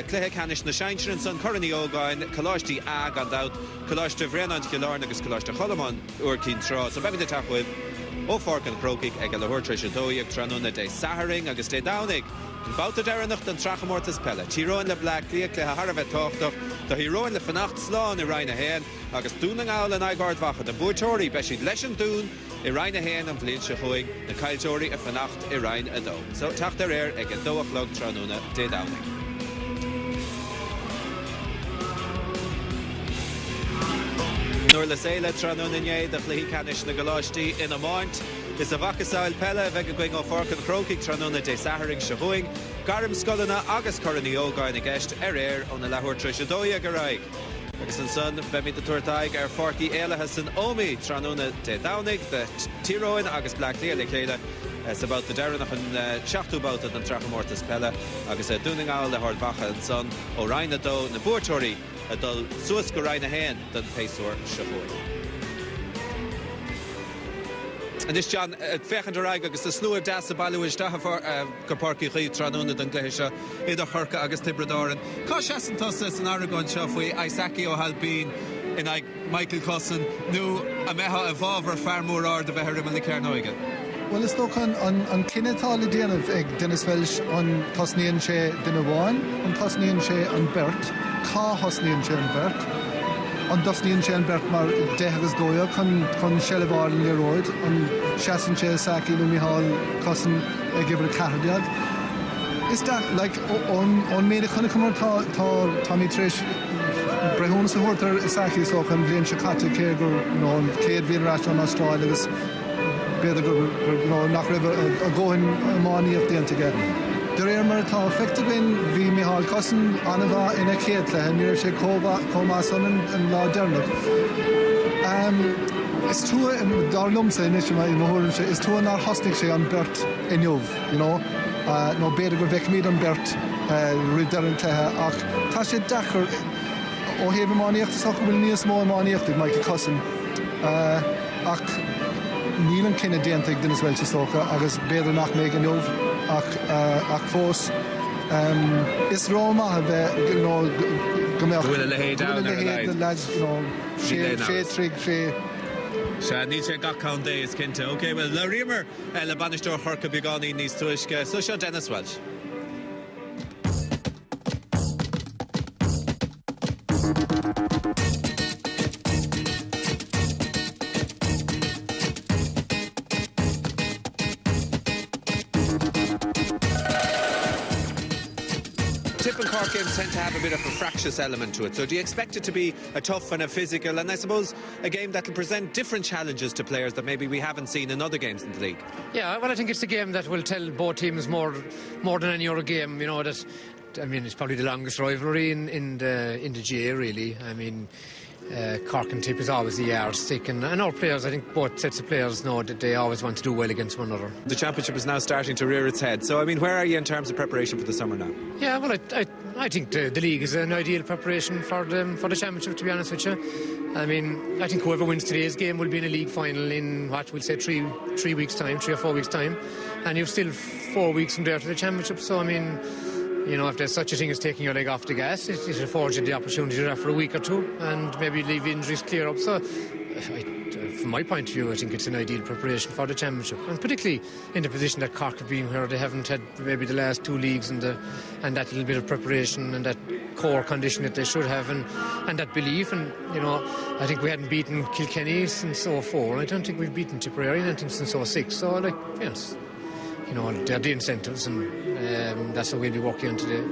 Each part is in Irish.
Cléthe canis na Seinserin san Corny Ógáin, Coláistí ag an dát, Coláiste Bhreanáin Cialarn agus Coláiste Cholaman Uircín Trá. So bebí de tachuib ó Cork an Crocaigh ag a lehor treis dóíag tranúna dé Saharing agus dé Downig. Bouta dearnacht an trachamórtas pelle. Tíróin le Black Clia Cléthe Harveh Tochtach, da híróin le Fanacht Slán I Rhine Hain, agus dúna gáil an Aigard Vacha, da Búirtóirí beisiad leis an dún I Rhine Hain an bhlíon se chuig, na Cailtóirí a Fanacht I Rhine a dó. So tacht ag a dóachlog tranúna dé Downig. Nuair le séile tranúna inné de chlí canis na Coláistí ina máint. Is a vacasáil pelle bheith going ó Cork an Crocaigh tranúna dé Saharing se chuig, garim scolanna agus Corny Ógáin a gceist ón na lehor treis dóíag a raig. Agus an son bheith de tuairtaigh forcí éilethe san Ómí tranúna dé Downig, de Tíróin agus Black Clia le chéile sa bouta dearnach an seachtú bouta an trachamórtas pelle, agus dúna gáil le Hard Vacha an son ó Rhine dó na Búirtóirí a dul suas go Rhine Hain den péasúir se chuig. And this John fechan raig agus the slúib das a bailúis da for go Páircí Chaí tranúna den Gléise idir Chorca agus Tipperary. Cá seasan tosas an Aragon seo faoi Isaaci ó Halbín in ag Michael Cosson nó a meha a bhábhar fearmór ard a bheith rimmen le Cairnoige. Well, is toch an kinnetála déanamh ag Dennis Welsh an tosníonn sé duine bháin, an tosníonn sé an Bert, cá tosníonn sé an Bert, an tosníonn sé an Bert mar 10 agus 2 chun seilehár an leróid, an seasan sé Isaaci nó Micheál Cosson ag ibre cardiag. Is that, like, on méide chunna cumar tá mí tréis brethúna sa thuirtar Isaaci is auch an bblion se caite céir gur an céad bhíon rás an Austrráil agus beidir gur nach raibh a ggóin máíocht déantaige. Der mar tá effectively bhí Micheál Cosson anna bheith ina chéad le níor sé comá san an lá dearnach. Is tú dar lumsa inis mai mthúrann sé, is tú nar hosnig sé an Bert inniuh, you know? No beidir gur bheith míad an Bert ri dearan cléthe ach tá sé dechar ó héh máíochttas ach bhfuil níos mó máíochtaigh Michael Cosson ach níl an cinenne déantaigh Dennis Welsh socha agus beidir nach méid an inniuh ach fós is Roma a bheith gombeach Bhfuil le héad down ar a lads sé trig sé ní sé gachán dé is cinnte. OK, well le rimer le banisteoir Chorca beagáí níos tuaisce, so seo Dennis Welsh. Cork games tend to have a bit of a fractious element to it. So do you expect it to be a tough and a physical and I suppose a game that will present different challenges to players that maybe we haven't seen in other games in the league? Yeah, well, I think it's a game that will tell both teams more than any other game. You know, that I mean, it's probably the longest rivalry in the GA, really. I mean, Cork and Tip is always the yardstick, and our players, I think both sets of players know that they always want to do well against one another. The championship is now starting to rear its head, so I mean, where are you in terms of preparation for the summer now? Yeah, well, I think the league is an ideal preparation for the championship, to be honest with you. I mean, I think whoever wins today's game will be in a league final in what we'll say 3 weeks' time, 3 or 4 weeks' time, and you've still 4 weeks from there to the championship. So I mean, you know, if there's such a thing as taking your leg off the gas, it affords you the opportunity to do that for a week or two and maybe leave injuries clear up. So, from my point of view, I think it's an ideal preparation for the championship, and particularly in the position that Cork have been, where they haven't had maybe the last 2 leagues and that little bit of preparation and that core condition that they should have and that belief. And, you know, I think we hadn't beaten Kilkenny since 2004. I don't think we've beaten Tipperary anything since 2006. So, like, yes, you know, they're the incentives, and that's what we'll be working on today.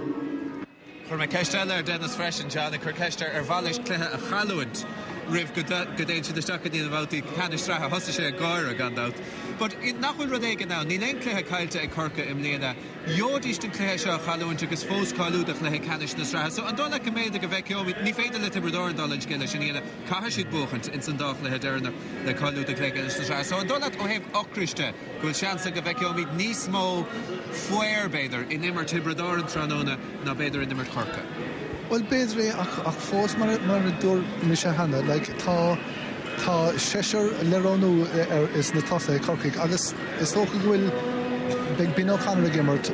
For my Castella, Dennis Fresh and John, Kirkester, Valish, Cléthe, a Chaluint, Riv, good age to the Stockadine about the Canistraha, Hossisha, Goira, Gandout. But in Nachwil Rodega now, Nilen Cléthe Kailte, a Corca, Imlena, Yodist and Cléthe, Chaluint, because Fos Kalu, the Cléthe Canistraha. So, and Donna Kamei, the Gavecchio, with Nifeda Little and Dollage Gillish, and Kahashit Bochant, in Sandach, Lehederna, the Kalu, the Cléthe Canistraha. So, and Donna Ohave Okriste, good chance of Gavecchio, with Nismo, Fuer Bader, in Immer Tibrador and Tranona, now Bader in Immer Corca. Well, Bedre ach fós mar dúr mi sé hanna, like tá séir lerónú is na tosa Corcaigh agus is tócha bhfuil beag bin ó Conor gimmert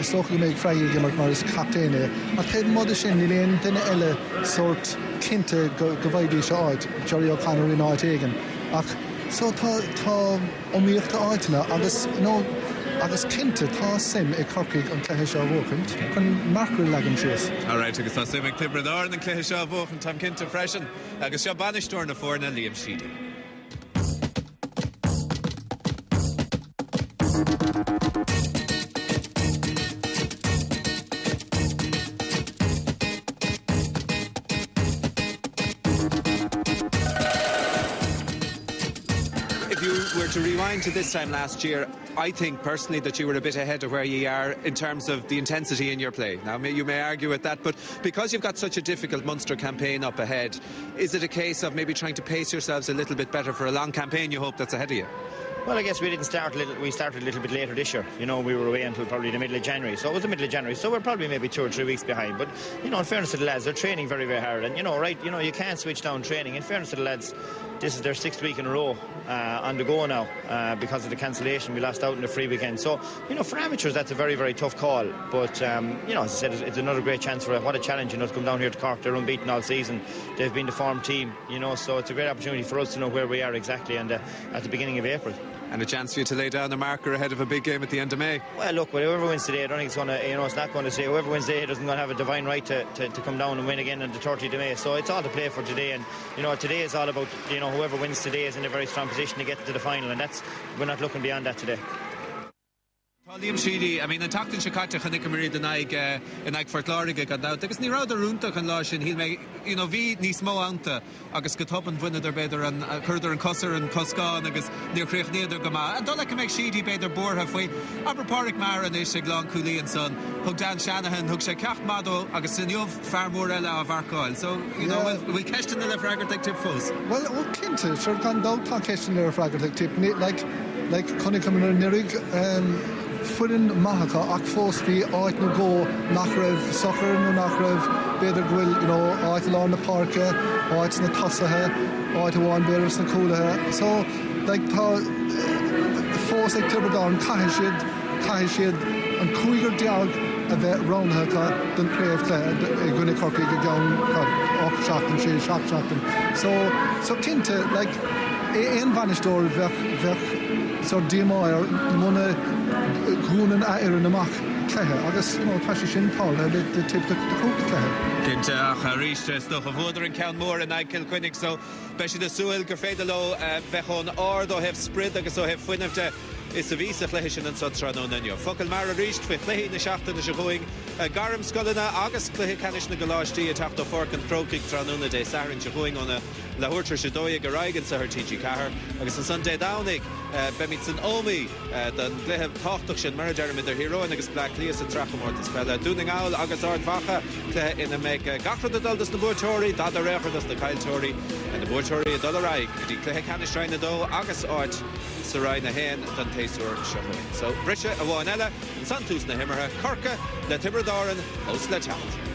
is socha méid freigh gimar mar is captéine. A chéad mod sin ní léon duine eile sort cinte go bhaidí se áid, Jerry O'Connor in áid éigen. Ach so tá omíochta áitena agus cinte tá sim I Corcaigh an cléthe seo bhóchant chun marcú legan sios. All right, agus tá sim ag Tipperary an cléthe seo bhóchant tam cinte freisin, agus seo banisteoir na fórna Liam Sheedy. To rewind to this time last year, I think personally that you were a bit ahead of where you are in terms of the intensity in your play. Now, you may argue with that, but because you've got such a difficult Munster campaign up ahead, is it a case of maybe trying to pace yourselves a little bit better for a long campaign you hope that's ahead of you? Well, I guess we started a little bit later this year. You know, we were away until probably the middle of January. So it was the middle of January. So we're probably maybe 2 or 3 weeks behind. But, you know, in fairness to the lads, they're training very, very hard. And, you can't switch down training. In fairness to the lads, this is their 6th week in a row on the go now because of the cancellation. We lost out in the free weekend. So, for amateurs, that's a very, very tough call. But, as I said, it's another great chance for what a challenge, to come down here to Cork. They're unbeaten all season. They've been the form team, so it's a great opportunity for us to know where we are exactly and at the beginning of April. And a chance for you to lay down a marker ahead of a big game at the end of May. Well, look, whoever wins today, I don't think it's going to, it's not going to say whoever wins today doesn't going to have a divine right to come down and win again on the 30th of May. So it's all to play for today. And, today is all about, whoever wins today is in a very strong position to get to the final. And we're not looking beyond that today. Liam Sheedy, I mean, an tachtain se caite chunig marí den ag fortláige gan dát, agus ní rád a rúnta an lá sin, hí mé, bhí níos mó anta, agus go topan bhuine beidir an chuidir an cosar an coscáin agus níor chréoch néidir go má. And dóla go méid Sheedy beidir bortha faoi, aber páric mar an is sé glán cúlaí an son, thug Dan Shanahan, thug sé ceach madó agus sin jobh fear mór eile a bharcáil. So, we ceistan le fragart ag tip fós. Well, cinte, sure gan dátá ceistan le fragart ag tip, like chunig cumna nirig, furin mahacha ach fós bhí áit na go nach raibh sochar nó nach raibh beidir bhfuil áit lá na parke, áit na tasathe, áit amháin beidir na cúlathe. So tá fós ag Tipperary caitheadh siad an cúigear deag a bheith ránatha don créamh i gcuine Corcaigh go gceann 8 seachtain, 6 seachtain. So cinte, éon bhainisteoir bheith sort díomáir muna gúnan éireann amach cléthe, agus tá sé sin pála le tip de cúpla cléthe. Cinte ach a ríiste stoch a bhódar an ceann mór in ag Kilquinnig, so be si de súil gur féidir le bheith chun ard ó hebh sprid agus ó hebh fuinnemte is a vísa chléthe sin an Tránó Nunio. Focail mar a ríist fé chléthe na seachtain is a chuing garam scoilena agus chléthe canis na goláistí a tacht ó Cork an Crocaigh Tránóna dé Saharing se chuing óna le huirtar se dóigh go raigan sa her TG Cahar agus an Sunday Downig bemid san ómi den léthe táchtach sin mar dearmid ar híróin agus Black Lías an trachamórtas pelle dúning áil agus ard facha chléthe ina méid gachrad a daldas na búirtóirí dad a réchirdas na cailtóirí and na búirtóirí a dul a raig dí chléthe canis raina dó agus áit sa raina héin don téasúir se chuing. So brise a bháin eile an santús na himmarthe Corca le Tipperary os le tealt.